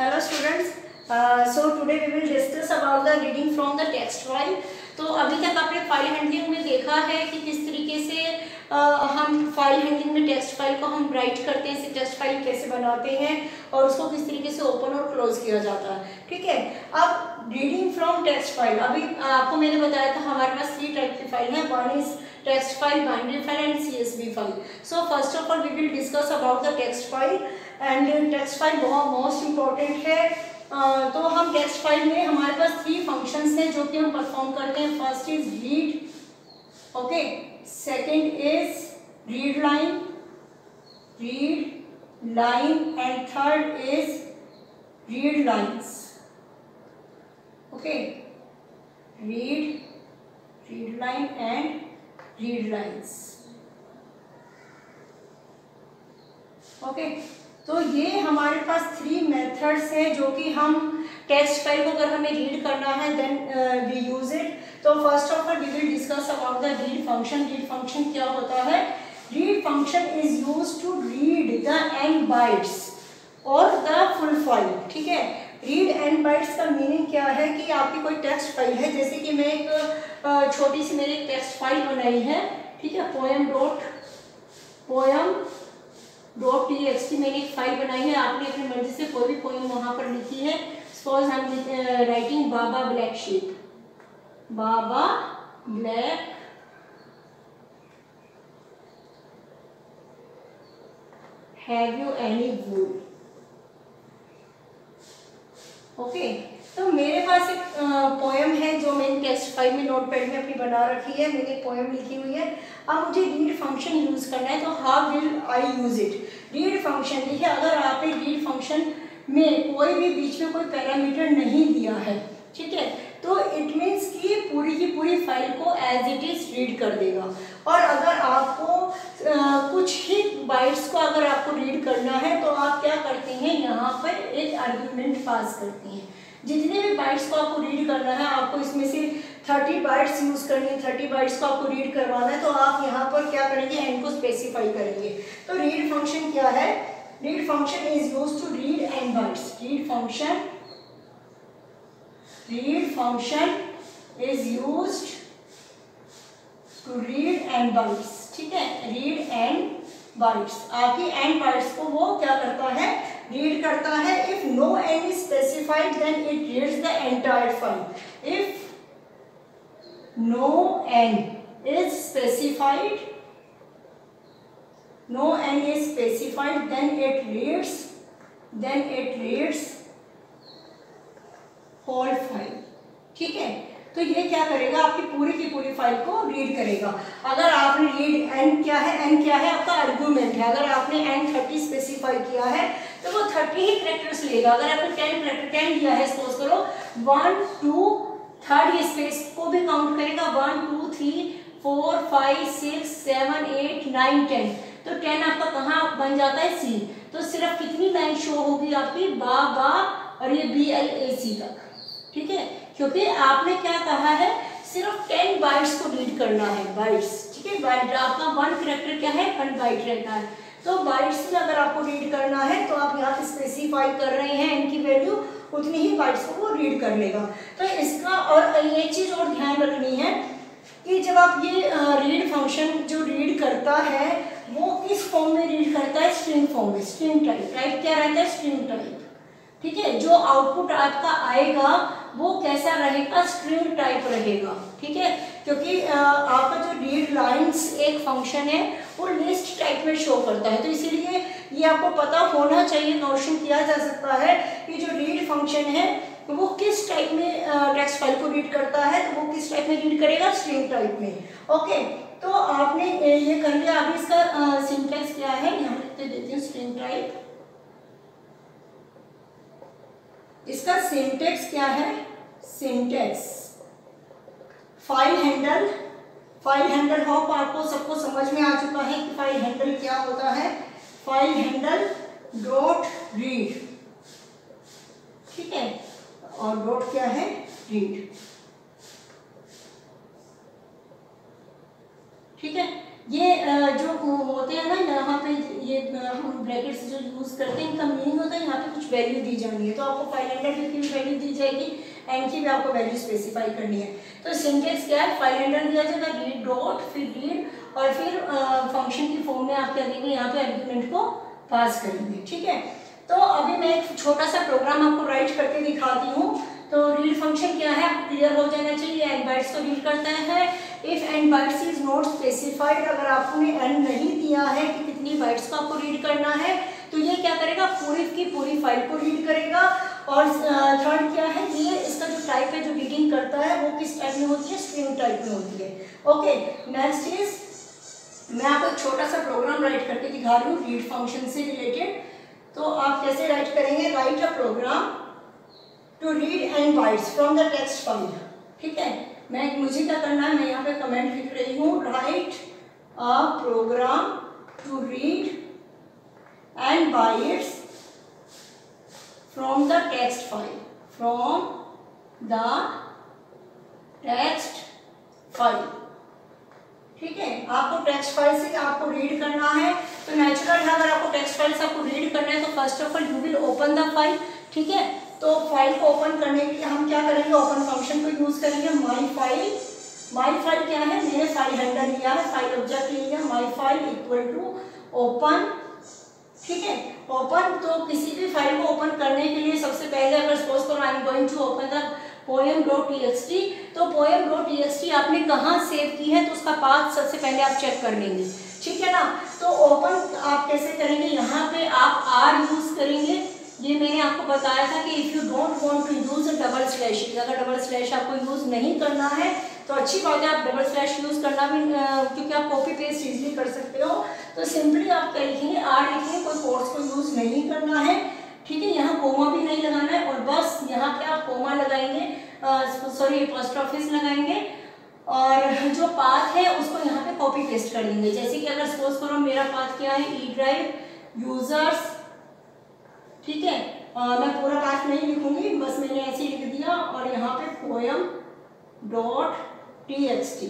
Hello students. So today we will discuss about the reading from the text file. तो अभी तक आपने file handling में देखा है कि किस तरीके से हम फाइल हैंडलिंग में टेक्स्ट फाइल को हम राइट करते हैं, इसे टेक्स्ट फाइल कैसे बनाते हैं और उसको किस तरीके से ओपन और क्लोज किया जाता है। ठीक है, अब रीडिंग फ्रॉम टेक्स्ट फाइल, अभी आपको मैंने बताया था हमारे पास 3 टाइप की फाइल है। One is text file, binary file and CSV file. So first of all we will discuss about the text file and text file बहुत मोस्ट इम्पॉर्टेंट है। तो हम टेक्स्ट फाइल में हमारे पास 3 फंक्शंस हैं जो कि हम परफॉर्म करते हैं। First is read, okay, second is read line and third is read lines. Okay, read line and read lines. Okay, तो ये हमारे पास 3 मेथड्स हैं जो कि हम टेक्स्ट फाइल को अगर हमें रीड करना है देन वी यूज इट। तो first of all we will discuss about the read function. Read function क्या होता है? Read function is used to read the n bytes और द फुल फाइल। ठीक है, रीड एंड बाइट्स का meaning क्या है कि आपकी कोई टेक्स्ट फाइल है, जैसे कि मैं एक छोटी सी मेरी एक टेक्स्ट फाइल बनाई है। ठीक है, poem.txt मैंने एक फाइल बनाई है। आपने अपनी मर्जी से कोई भी पोएम वहां पर लिखी है। Suppose I am writing Baba black sheep, baa baa black have you any wool. Okay, तो मेरे पास एक पोएम है जो मैंने टेक्स्ट फाइल में नोटपैड में अपनी बना रखी है। मैंने एक पोएम लिखी हुई है। अब मुझे रीड फंक्शन यूज करना है, तो how will I use it? Read function, देखिए अगर आपने रीड फंक्शन में कोई भी बीच में कोई पैरामीटर नहीं दिया है, ठीक है, तो इट मीन्स कि पूरी की पूरी फाइल को एज इट इज रीड कर देगा। और अगर आपको कुछ ही बाइट्स को अगर आपको रीड करना है तो आप क्या करते हैं, यहाँ पर एक आर्गुमेंट पास करते हैं। जितने भी बाइट्स को आपको रीड करना है, आपको इसमें से 30 बाइट्स यूज करनी है, 30 बाइट्स को आपको रीड करवाना है, तो आप यहाँ पर क्या करेंगे, एन को स्पेसिफाई करेंगे। तो रीड फंक्शन क्या है? Read function is used to read n bytes. Read function is used to read n bytes. ठीक है, रीड एन बाइट्स, आपकी एन बाइट्स को वो क्या करता है, रीड करता है। If no n is specified then it reads the entire file. इफ no n is specified then it reads whole file। ठीक है, तो ये क्या करेगा, आपकी पूरी की पूरी फाइल को रीड करेगा। अगर आपने रीड n क्या है आपका आर्गुमेंट है। अगर आपने n 30 स्पेसिफाई किया है तो वो 30 ही कैरेक्टर्स लेगा। अगर आपने 10 दिया है, सपोज करो 1 2 थर्ड स्पेस को भी काउंट करेगा, 1 2 3 4 5 6 7 8 9 10। तो 10 आपका कहाँ बन जाता है, सी। तो सिर्फ कितनी लाइन शो होगी आपकी, बा बा और ये BLAC तक। ठीक है, क्योंकि आपने क्या कहा है, सिर्फ 10 बाइट्स को रीड करना है, बाइट्स। ठीक है, बाइट आपका 1 कैरेक्टर क्या है, 1 बाइट रहता है। तो बाइट्स में अगर आपको रीड करना है तो आप यहाँ पे स्पेसिफाई कर रहे हैं इनकी वैल्यू, उतनी ही बाइट्स को वो रीड कर लेगा। तो इसका और एक चीज और ध्यान रखनी है कि जब आप ये रीड फंक्शन जो रीड करता है वो किस फॉर्म में रीड करता है, स्ट्रिंग फॉर्म में। स्ट्रिंग टाइप क्या रहता है, स्ट्रिंग टाइप। ठीक है, जो आउटपुट आपका आएगा वो कैसा रहेगा, स्ट्रिंग टाइप रहेगा। ठीक है, क्योंकि आपका जो रीड लाइंस एक फंक्शन है वो लिस्ट टाइप में शो करता है। तो इसीलिए ये आपको पता होना चाहिए, क्वेश्चन किया जा सकता है कि जो रीड फंक्शन है वो किस टाइप में टेक्स्ट फाइल को रीड करता है, तो वो किस टाइप में रीड करेगा, स्ट्रिंग टाइप में। ओके, तो आपने ये कर लिया। अभी इसका सिंटैक्स क्या है, यहाँ लिख देते हैं स्ट्रिंग टाइप। इसका सिंटैक्स क्या है, सिंटैक्स फाइल हैंडल होप आपको सबको समझ में आ चुका है कि फाइल हैंडल क्या होता है। फाइल हैंडल डॉट रीड, ठीक है, और डॉट क्या है, रीड। ठीक है, ये जो होते हैं ना यहाँ पे ये हम ब्रैकेट्स जो यूज़ करते हैं इनका मीनिंग होता है यहाँ पे कुछ वैल्यू दी जानी है। तो आपको फाइल हैंडल की भी वैल्यू दी जाएगी, एंड की भी आपको वैल्यू स्पेसिफाई करनी है। तो सिंटेक्स क्या है, फाइल हैंडल दिया जाएगा, रीड डॉट, फिर रीड, और फिर फंक्शन की फॉर्म में आप क्या देंगे, यहाँ पे आर्गुमेंट को पास करेंगे। ठीक है, तो अभी मैं एक छोटा सा प्रोग्राम आपको राइट करके दिखाती हूँ। तो रीड फंक्शन क्या है आपको क्लियर हो जाना चाहिए। एंड बाइट्स को रीड करता है। If and bytes is not specified, अगर आपने एंड नहीं दिया है कि कितनी बाइट्स को आपको रीड करना है, तो ये क्या करेगा, पूरी की पूरी फाइल को रीड करेगा। और थर्ड क्या है, ये इसका जो टाइप है जो रीडिंग करता है वो किस टाइप में होती है, स्ट्रिंग टाइप में होती है। ओके, नेक्स्ट इज मैं आपको एक छोटा सा प्रोग्राम राइट करके दिखा रही हूँ रीड फंक्शन से रिलेटेड। तो आप कैसे राइट करेंगे, write a program to read n bytes from the text file. ठीक है, मुझे क्या करना है, मैं यहाँ पे कमेंट लिख रही हूँ, write a program to read n bytes from the text file, from the text file. ठीक है, आपको टेक्स्ट फाइल से आपको रीड करना है। तो नेचुरल है, अगर आपको टेक्स्ट फाइल से आपको रीड करना है तो first of all you will open the file. ठीक है, तो फाइल को ओपन करने के लिए हम क्या करेंगे, ओपन फंक्शन को यूज करेंगे। माई फाइल, माई फाइल क्या है, मैंने फाइल हैंडल लिया है, फाइल ऑब्जेक्ट लिया, my file equal to open. ठीक है, ओपन, तो किसी भी फाइल को ओपन करने के लिए सबसे पहले अगर सपोज करो I am going to open the poem.txt, तो poem.txt आपने कहाँ सेव की है तो उसका पाथ सबसे पहले आप चेक कर लेंगे। ठीक है ना, तो ओपन आप कैसे करेंगे, यहाँ पे आप आर यूज करेंगे। ये मैंने आपको बताया था कि if you don't want to use double slash, अगर डबल स्लैश आपको यूज नहीं करना है तो अच्छी बात है, आप डबल स्लैश यूज करना भी क्योंकि आप कॉपी पेस्ट इजीली कर सकते हो। तो सिंपली आप क्या लिखेंगे, आर लिखेंगे, कोई कोट्स को यूज नहीं करना है। ठीक है, यहाँ कोमा भी नहीं लगाना है, और बस यहाँ पे आप कोमा लगाएंगे, सॉरी एपोस्ट्रोफिस लगाएंगे, और जो पाथ है उसको यहाँ पे कॉपी पेस्ट कर देंगे। जैसे कि अगर सपोज करो मेरा पाथ क्या है, ई ड्राइव यूजर्स। ठीक है, मैं पूरा पाथ नहीं लिखूंगी, बस मैंने ऐसे ही लिख दिया, और यहाँ पे poem.txt।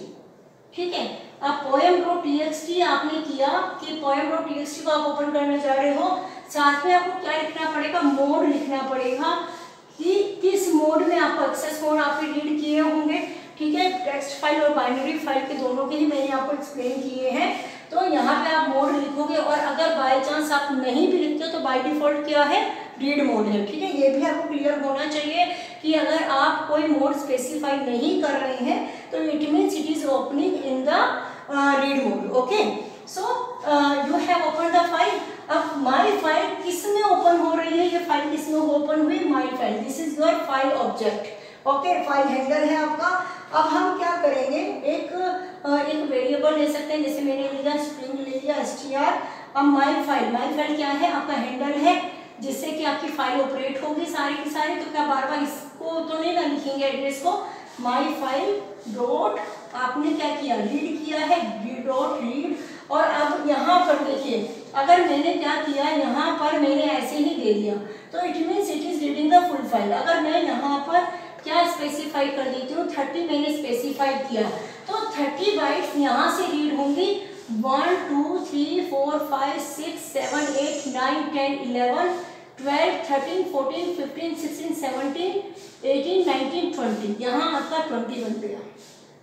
ठीक है, अब poem.txt आपने किया कि poem.txt को आप ओपन करने जा रहे हो, साथ में आपको क्या लिखना पड़ेगा, मोड लिखना पड़ेगा कि किस मोड में आपको एक्सेस मोड आपने रीड किए होंगे। ठीक है, टेक्स्ट फाइल और बाइनरी फाइल के दोनों के ही मैंने आपको एक्सप्लेन किए हैं। तो यहाँ पे आप मोड लिखोगे, और अगर बाय चांस आप नहीं भी लिखते हो तो बाय डिफॉल्ट क्या है, रीड मोड है। ठीक है, ये भी आपको क्लियर होना चाहिए कि अगर आप कोई मोड स्पेसिफाई नहीं कर रहे हैं तो it means it is opening in the read mode. Okay, so you have open the file. अब माई फाइल किस में ओपन हो रही है, ये फाइल किस में ओपन हुई, my file, this is your file object. Okay, file handle है आपका। अब हम क्या करेंगे, एक वेरिएबल ले सकते हैं, जैसे मैंने लिया स्ट्रिंग ले लिया str। अब माई फाइल क्या है, आपका हैंडल है जिससे कि आपकी फाइल ऑपरेट होगी सारी की सारी। तो क्या बार बार इसको तो नहीं ना लिखेंगे एड्रेस को, माई फाइल डॉट, आपने क्या किया, रीड किया है, डॉट रीड। और अब यहाँ पर देखिए, अगर मैंने क्या किया, यहाँ पर मैंने ऐसे ही दे दिया तो it means it is reading the full file. अगर मैं यहाँ पर क्या स्पेसिफाई कर देती हूँ, 30 मैंने स्पेसिफाई किया, तो 30 बाइट्स यहाँ से रीड होंगी। 1 2 3 4 5 6 7 8 9 10 11 12 13 14 15 16 17 18 19 20, यहाँ आपका 20 बन गया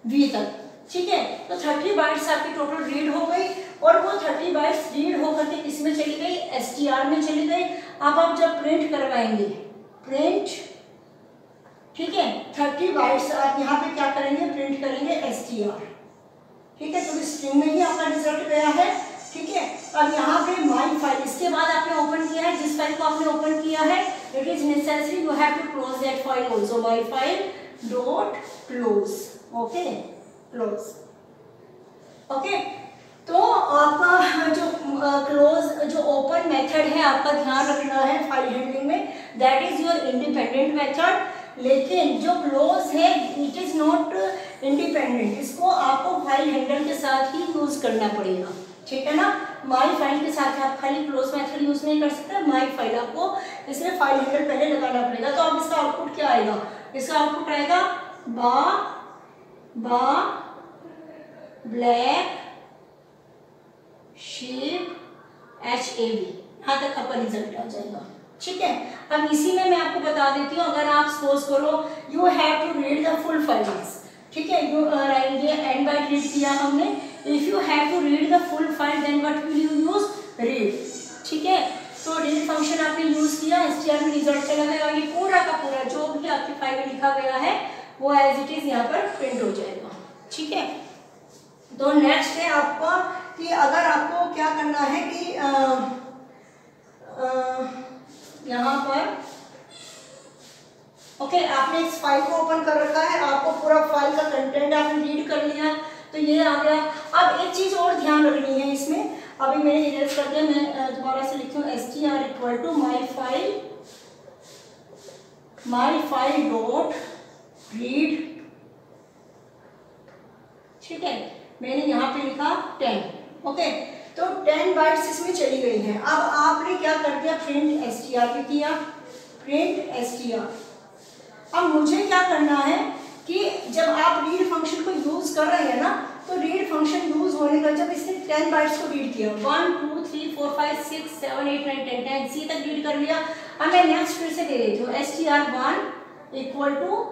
वी तक। ठीक है, तो 30 बाइट्स आपकी टोटल रीड हो गई, और वो 30 बाइट्स रीड होकर के किस में चली गई, str में चली गई। अब आप जब प्रिंट करवाएंगे, प्रिंट, ठीक है, 30 बाइट्स आप यहाँ पे क्या करेंगे, प्रिंट करेंगे str। ठीक है, तो स्ट्रिंग में ही आपका रिजल्ट गया है। ठीक है, अब यहाँ पे माई फाइल, इसके बाद आपने ओपन किया है, जिस फाइल को आपने ओपन किया है it is necessary you have to close that file also, my file dot close. Okay, close. Okay, तो आपका जो क्लोज जो ओपन मेथड है आपका ध्यान रखना है फाइल हैंडलिंग में, that is your independent method. लेकिन जो क्लोज है इट इज नॉट इंडिपेंडेंट, इसको आपको फाइल हैंडल के साथ ही यूज करना पड़ेगा। ठीक है ना, माई फाइल के साथ आप खाली क्लोज मेथड यूज नहीं कर सकते, माई फाइल आपको इसमें फाइल हैंडल पहले लगाना पड़ेगा। तो अब इसका आउटपुट क्या आएगा, इसका आउटपुट आएगा ब्लैक sheep HAV, यहाँ तक आपका रिजल्ट आ जाएगा। ठीक है, अब इसी में मैं आपको बता देती हूँ, अगर आप सपोज करो you have to read the full files, ठीक है, ये एंड बाइट रीड किया हमने, if you have to read the full file then what will you use, read. ठीक है, तो रीड फंक्शन आपने यूज किया, str में रिजल्ट चला गया, ये पूरा का पूरा जो भी आपकी फाइल में लिखा गया है वो एज इट इज यहाँ पर प्रिंट हो जाएगा। ठीक है, तो नेक्स्ट है आपका कि अगर आपको क्या करना है कि यहाँ पर ओके, आपने इस फाइल को ओपन कर रखा है, आपको पूरा फाइल का कंटेंट आपने रीड कर लिया, तो ये आ गया। अब एक चीज और ध्यान रखनी है इसमें, अभी मैंने इरेज कर दिया, मैं दोबारा से लिखती हूँ str equal to my file dot read. ठीक है, मैंने यहाँ पे लिखा 10। ओके, तो 10 बाइट्स इसमें चली गई हैं। अब आपने क्या कर दिया, प्रिंट str पे किया, प्रिंट str। अब मुझे क्या करना है कि जब आप रीड फंक्शन को यूज कर रहे हैं ना, तो रीड फंक्शन यूज होने का जब इसने 10 बाइट्स को रीड किया, 1 2 3 4 5 6 7 8 9 10 10 सी तक रीड कर लिया। अब मैं नेक्स्ट फिर से दे देती हूँ str1 equal to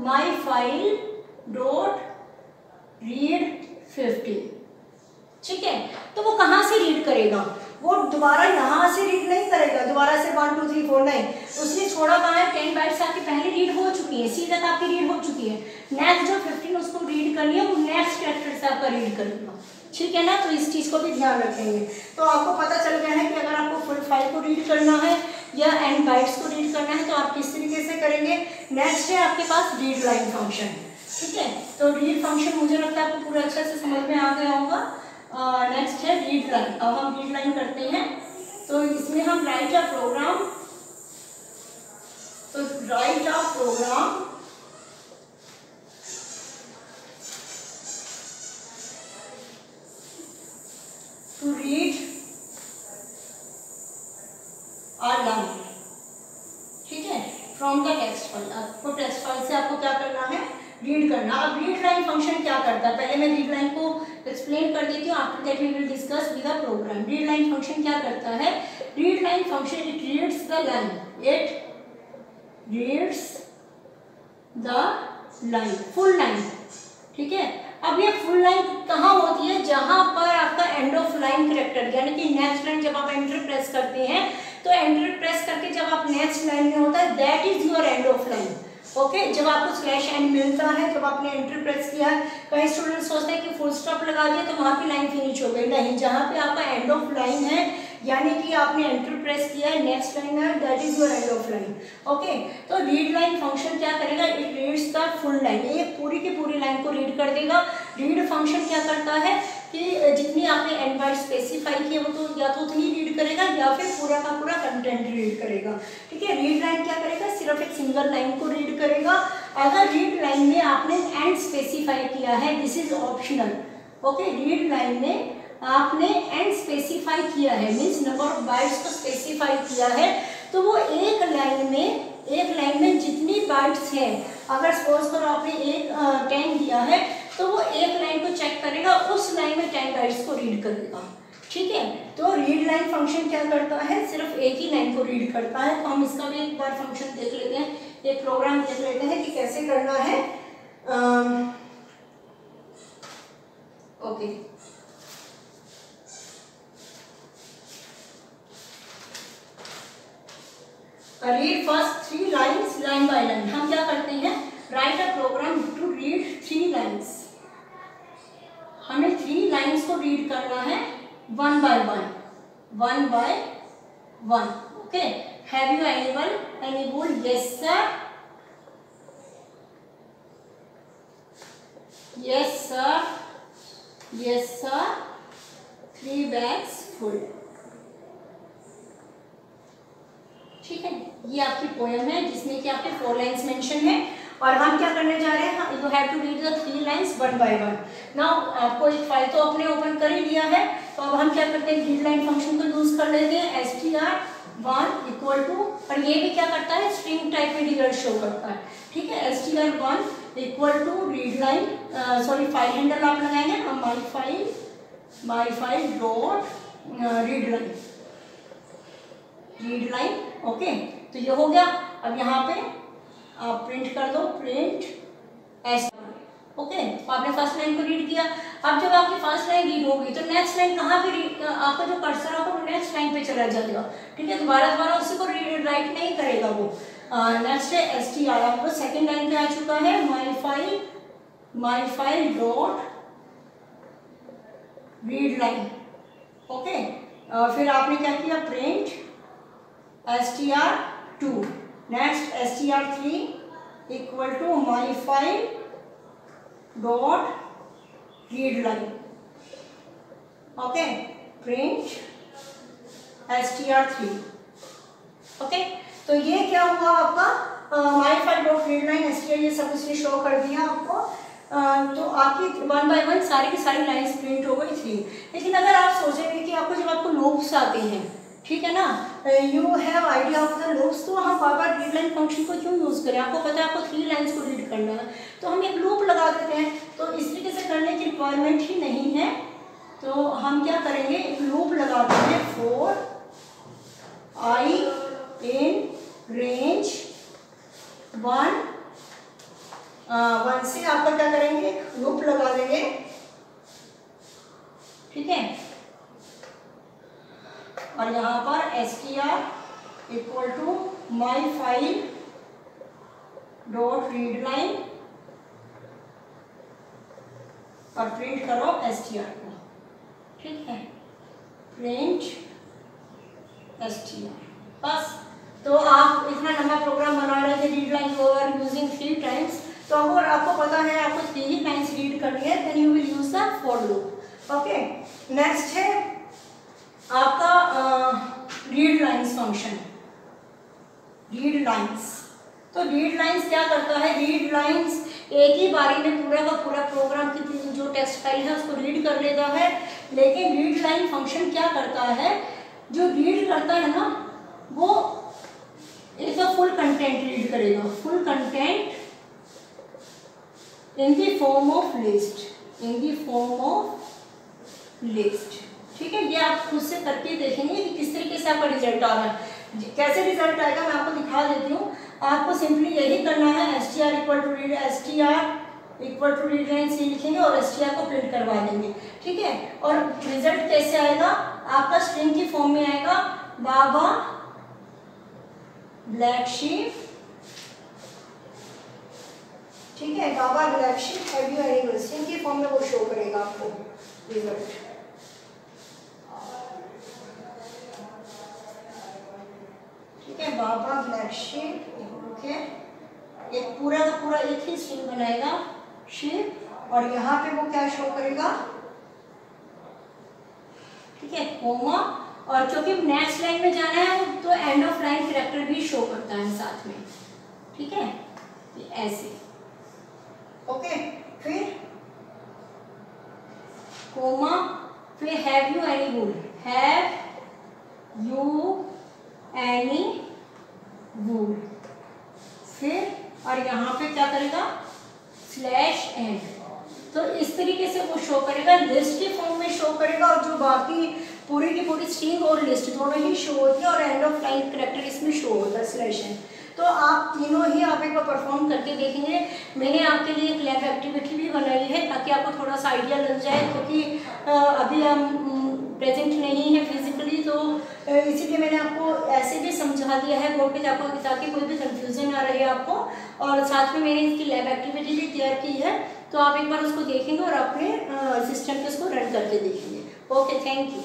my file dot read 50। ठीक है, तो वो कहाँ से रीड करेगा, वो दोबारा यहाँ से रीड नहीं करेगा, दोबारा से 1 2 3 4 नहीं, उसने छोड़ा कहाँ है, 10 बाइट्स आपकी पहले रीड हो चुकी है, सी तक आपकी रीड हो चुकी है, नेक्स्ट जो 15 उसको रीड कर लिया, वो नेक्स्ट कैरेक्टर से आपका रीड करेगा। ठीक है ना, तो इस चीज़ को भी ध्यान रखेंगे। तो आपको पता चल गया है कि अगर आपको फुल फाइल को रीड करना है या एंड बाइट्स को रीड करना है तो आप किस तरीके से करेंगे। नेक्स्ट है आपके पास रीड लाइन फंक्शन। ठीक है, तो रीड फंक्शन मुझे लगता है आपको पूरा अच्छे से समझ में आ गया होगा। नेक्स्ट है रीड लाइन। अब हम रीड लाइन करते हैं, तो इसमें हम राइट अ प्रोग्राम, तो write a program to read a line. ठीक है, फ्रॉम द टेक्स्ट फाइल। आपको टेक्स्ट फाइल से आपको क्या करना है, रीड करना। अब रीड लाइन फंक्शन क्या करता है, पहले मैं रीड लाइन को एक्सप्लेन कर देती हूँ, after that we will discuss with the program. Read line function क्या करता है, read line function it reads the line, it reads the line, full line. ठीक है, अब ये फुल लाइन कहाँ होती है, जहां पर आपका एंड ऑफ लाइन कैरेक्टर यानी कि नेक्स्ट लाइन जब आप एंटर प्रेस करते हैं, तो एंटर प्रेस करके जब आप नेक्स्ट लाइन में होता है that is your end of line. Okay, जब आपको स्लैश एंड मिलता है, जब आपने एंटर प्रेस किया है, कई स्टूडेंट सोचते हैं कि फुल स्टॉप लगा दिया तो वहाँ की लाइन फिनिश हो गई। नहीं, जहाँ पे आपका एंड ऑफ लाइन है यानी कि आपने एंटर प्रेस किया है, नेक्स्ट लाइन है, that is your end of line. Okay, तो रीड लाइन फंक्शन क्या करेगा, it reads the full line, एक पूरी की पूरी लाइन को रीड कर देगा। रीड फंक्शन क्या करता है कि जितनी आपने एंड बाइट स्पेसिफाई किया वो तो या तो उतनी रीड करेगा या फिर पूरा का पूरा कंटेंट रीड करेगा। ठीक है, रीड लाइन क्या करेगा, सिर्फ एक सिंगल लाइन को रीड करेगा। अगर रीड लाइन में आपने एंड स्पेसिफाई किया है, this is optional. Okay, read line में आपने एंड स्पेसिफाई किया है, मीन्स नंबर ऑफ बाइट्स को स्पेसिफाई किया है, तो वो एक लाइन में जितनी बाइट्स हैं, अगर सपोज करो आपने 10 दिया है तो वो एक लाइन को चेक करेगा, उस लाइन में 10 बाइट्स को रीड करेगा। ठीक है, तो रीड लाइन फंक्शन क्या करता है, सिर्फ एक ही लाइन को रीड करता है। तो हम इसका भी एक बार फंक्शन देख लेते हैं, एक प्रोग्राम देख लेते हैं कि कैसे करना है। Okay, read first 3 lines line by line. हम क्या करते हैं, write a program to read 3 lines. हमें 3 लाइन्स को रीड करना है one by one. Okay, have you enable yes sir, yes sir, yes sir, 3 bags full. ठीक है, ये आपकी पोएम है जिसमें कि आपके 4 लाइन्स मेंशन है, और हम क्या करने जा रहे हैं, you have to read the 3 lines one by one. Now आपको एक फाइल तो आपने ओपन कर ही लिया है, तो अब हम क्या करते हैं, रीड लाइन फंक्शन को यूज कर लेते हैं। str1 इक्वल टू, और ये भी क्या करता है, स्ट्रिंग टाइप में रिजल्ट शो करता है। ठीक है, str1 equal to read line, sorry file handle आप लगाएंगे ना, my file dot read line. Read line. Okay, तो ये हो गया। अब यहाँ पे आप प्रिंट कर दो, प्रिंट एस। ओके, तो आपने फर्स्ट लाइन को रीड किया। अब जब आपकी फर्स्ट लाइन रीड होगी तो नेक्स्ट लाइन कहाँ पे रीड, आपका जो कर्सर होगा वो नेक्स्ट लाइन पे चला जाएगा। ठीक है, दोबारा उसी को रीड राइट नहीं करेगा वो। नेक्स्ट है str, आपको सेकेंड लाइन पे आ चुका है my file dot read line. Okay, फिर आपने क्या किया, print str2, next str3 equal to my file dot read line. Okay, print str3। Okay, तो ये क्या हुआ आपका my file dot read line str, ये सब इसने शो कर दिया आपको। तो आपकी 1 बाय 1 सारी की सारी लाइन्स प्रिंट हो गई थी। लेकिन अगर आप सोचेंगे कि आपको जब आपको लूप्स आते हैं, ठीक है ना, you have idea of the loops, तो हम बार बार रीड लाइन फंक्शन को क्यों यूज़ करें। आपको पता है आपको 3 लाइन्स को रीड करना है, तो हम एक लूप लगा देते हैं। तो इस तरीके से करने की रिक्वायरमेंट ही नहीं है, तो हम क्या करेंगे, एक लूप लगाते हैं फॉर आई इन रेंज 1 से आपका क्या करेंगे, लूप लगा देंगे। ठीक है, और यहाँ पर str equal to my file dot read line और प्रिंट करो str को। ठीक है, प्रिंट str, बस। तो आप इतना लंबा प्रोग्राम बना रहे थे रीड लाइन को आर यूजिंग 3 टाइम्स, तो अगर आपको पता है आपको 3 ही लाइन्स रीड करनी है, then you will use the for loop. Okay, next है आपका read lines function. Read lines, तो रीड लाइन्स क्या करता है, रीड लाइन्स एक ही बारी में पूरा का पूरा प्रोग्राम की जो टेक्स्ट फाइल है उसको रीड कर लेता है। लेकिन रीड लाइन फंक्शन क्या करता है, जो रीड करता है ना वो एक तो फुल कंटेंट रीड करेगा, full content in the form of list, in the form of list. ठीक है, ये आप खुद से करके देखेंगे कि किस तरीके से आपका रिजल्ट आ रहा है। कैसे रिजल्ट आएगा मैं आपको दिखा देती हूँ। आपको सिंपली यही करना है, str equal to read line सी लिखेंगे और str को प्रिंट करवा देंगे। ठीक है, और रिजल्ट कैसे आएगा, आपका स्ट्रिंग की फॉर्म में आएगा, बाबा ब्लैक शीप। ठीक है, baa black sheep have you any, string की फॉर्म में वो शो करेगा आपको रिजल्ट। ठीक है, बाबा ब्लैक शीप, ओके, एक पूरा का पूरा एक ही स्ट्रिंग बनाएगा शीप, और यहाँ पे वो क्या शो करेगा, ठीक है, कोमा, और क्योंकि नेक्स्ट लाइन में जाना है तो एंड ऑफ लाइन कैरेक्टर भी शो करता है साथ में। ठीक है, ऐसे। ओके, फिर कोमा, फिर have you any wool, have you any wool, फिर और यहाँ पे क्या करेगा, स्लैश एंड। तो इस तरीके से वो शो करेगा, लिस्ट के फॉर्म में शो करेगा, और जो बाकी पूरी की पूरी स्ट्रिंग और लिस्ट दोनों ही शो होती है, और एंड ऑफ लाइन कैरेक्टर इसमें शो होता है, स्लैश एंड। तो आप तीनों ही आप एक बार परफॉर्म करके देखेंगे। मैंने आपके लिए एक लैब एक्टिविटी भी बनाई है ताकि आपको थोड़ा सा आइडिया लग जाए, क्योंकि अभी हम प्रेजेंट नहीं है फिजिकली, तो इसीलिए मैंने आपको ऐसे भी समझा दिया है बोर्ड पे आपको, ताकि कोई भी कंफ्यूजन ना रहे आपको। और साथ में मैंने इसकी लैब एक्टिविटी भी तैयार की है, तो आप एक बार उसको देखेंगे और अपने सिस्टम पे उसको रन करके देखेंगे। Okay, thank you.